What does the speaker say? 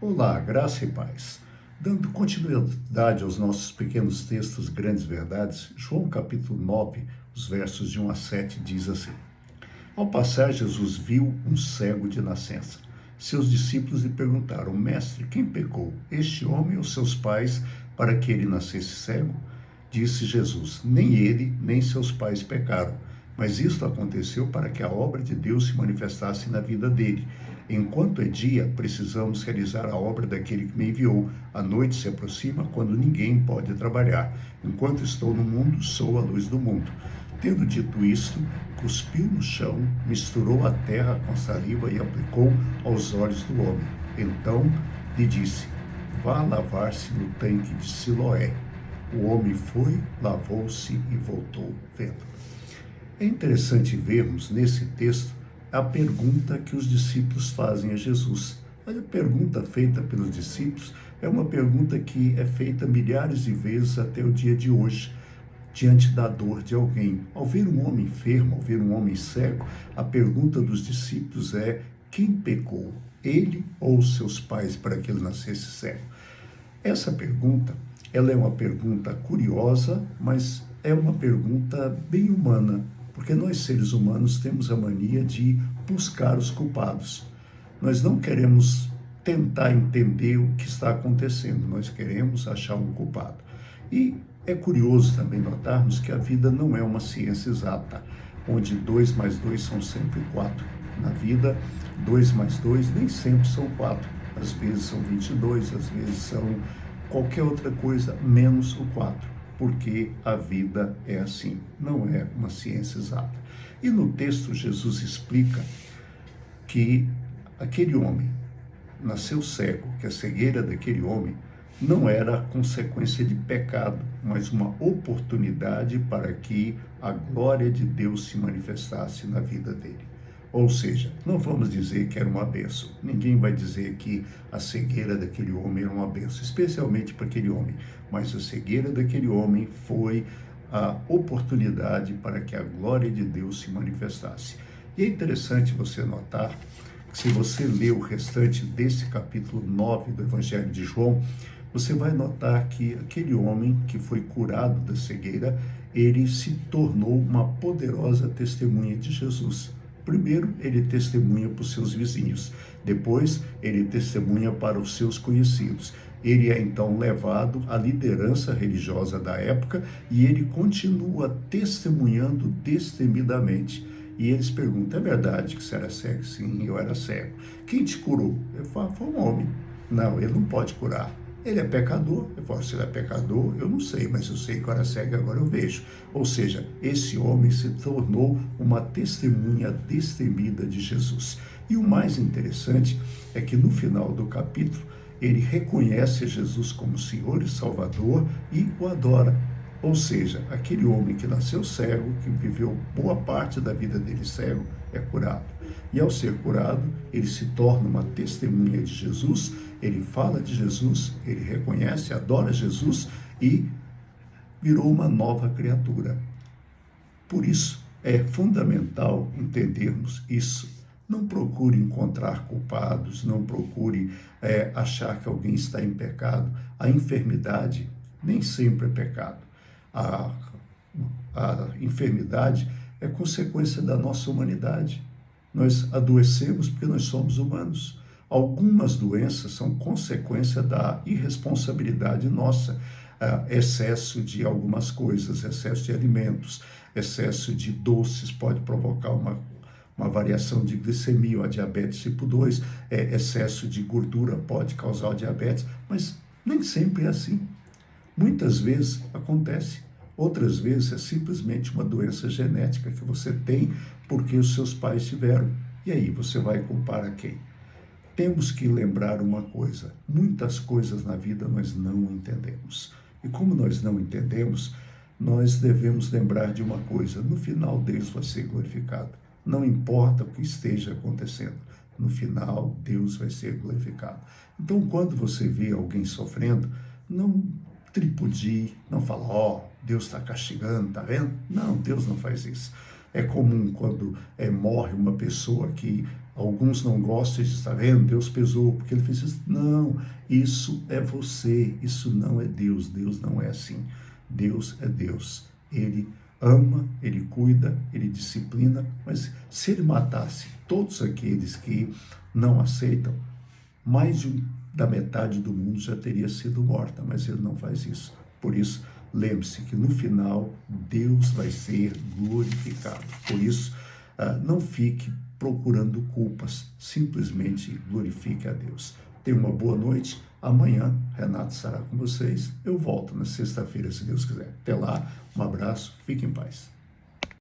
Olá, graça e paz. Dando continuidade aos nossos pequenos textos Grandes Verdades, João capítulo 9, os versos de 1 a 7 diz assim: Ao passar, Jesus viu um cego de nascença. Seus discípulos lhe perguntaram: Mestre, quem pecou, este homem ou seus pais, para que ele nascesse cego? Disse Jesus: Nem ele, nem seus pais pecaram, mas isto aconteceu para que a obra de Deus se manifestasse na vida dele. Enquanto é dia, precisamos realizar a obra daquele que me enviou. A noite se aproxima quando ninguém pode trabalhar. Enquanto estou no mundo, sou a luz do mundo. Tendo dito isto, cuspiu no chão, misturou a terra com saliva e aplicou aos olhos do homem. Então lhe disse: Vá lavar-se no tanque de Siloé. O homem foi, lavou-se e voltou vendo. É interessante vermos nesse texto a pergunta que os discípulos fazem a Jesus. Mas a pergunta feita pelos discípulos é uma pergunta que é feita milhares de vezes até o dia de hoje, diante da dor de alguém. Ao ver um homem enfermo, ao ver um homem cego, a pergunta dos discípulos é: quem pecou, ele ou seus pais, para que ele nascesse cego? Essa pergunta, ela é uma pergunta curiosa, mas é uma pergunta bem humana, porque nós seres humanos temos a mania de buscar os culpados. Nós não queremos tentar entender o que está acontecendo, nós queremos achar um culpado. E é curioso também notarmos que a vida não é uma ciência exata, onde 2 mais 2 são sempre 4. Na vida, 2 mais 2 nem sempre são 4. Às vezes são 22, às vezes são qualquer outra coisa, menos o 4. Porque a vida é assim, não é uma ciência exata. E no texto, Jesus explica que aquele homem nasceu cego, que a cegueira daquele homem não era consequência de pecado, mas uma oportunidade para que a glória de Deus se manifestasse na vida dele. Ou seja, não vamos dizer que era uma bênção. Ninguém vai dizer que a cegueira daquele homem era uma bênção, especialmente para aquele homem. Mas a cegueira daquele homem foi a oportunidade para que a glória de Deus se manifestasse. E é interessante você notar que, se você ler o restante desse capítulo 9 do Evangelho de João, você vai notar que aquele homem que foi curado da cegueira, ele se tornou uma poderosa testemunha de Jesus. Primeiro, ele testemunha para os seus vizinhos. Depois, ele testemunha para os seus conhecidos. Ele é então levado à liderança religiosa da época e ele continua testemunhando destemidamente. E eles perguntam: é verdade que você era cego? Sim, eu era cego. Quem te curou? Eu falo: foi um homem. Não, ele não pode curar. Ele é pecador. Eu falo: se ele é pecador, eu não sei, mas eu sei que eu era cego e agora eu vejo. Ou seja, esse homem se tornou uma testemunha destemida de Jesus. E o mais interessante é que no final do capítulo, ele reconhece Jesus como Senhor e Salvador e o adora. Ou seja, aquele homem que nasceu cego, que viveu boa parte da vida dele cego, é curado. E ao ser curado, ele se torna uma testemunha de Jesus, ele fala de Jesus, ele reconhece, adora Jesus e virou uma nova criatura. Por isso, é fundamental entendermos isso. Não procure encontrar culpados, não procure achar que alguém está em pecado. A enfermidade nem sempre é pecado. A enfermidade é consequência da nossa humanidade. Nós adoecemos porque nós somos humanos. Algumas doenças são consequência da irresponsabilidade nossa. Excesso de algumas coisas, excesso de alimentos, excesso de doces pode provocar uma variação de glicemia, ou a diabetes tipo 2, excesso de gordura pode causar o diabetes, mas nem sempre é assim. Muitas vezes acontece, outras vezes é simplesmente uma doença genética que você tem porque os seus pais tiveram. E aí, você vai culpar a quem? Temos que lembrar uma coisa: muitas coisas na vida nós não entendemos. E como nós não entendemos, nós devemos lembrar de uma coisa: no final Deus vai ser glorificado. Não importa o que esteja acontecendo, no final Deus vai ser glorificado. Então, quando você vê alguém sofrendo, não tripudie, não fala: Deus está castigando, tá vendo? Não, Deus não faz isso. É comum quando morre uma pessoa que Alguns não gostam de estar vendo, Deus pesou, porque ele fez isso. Não, isso é você, isso não é Deus. Deus não é assim. Deus é Deus. Ele ama, ele cuida, ele disciplina, mas se ele matasse todos aqueles que não aceitam, da metade do mundo já teria sido morta, mas ele não faz isso. Por isso, lembre-se que no final, Deus vai ser glorificado. Por isso, não fique procurando culpas, simplesmente glorifique a Deus. Tenha uma boa noite. Amanhã, Renato estará com vocês. Eu volto na sexta-feira, se Deus quiser. Até lá, um abraço, fique em paz.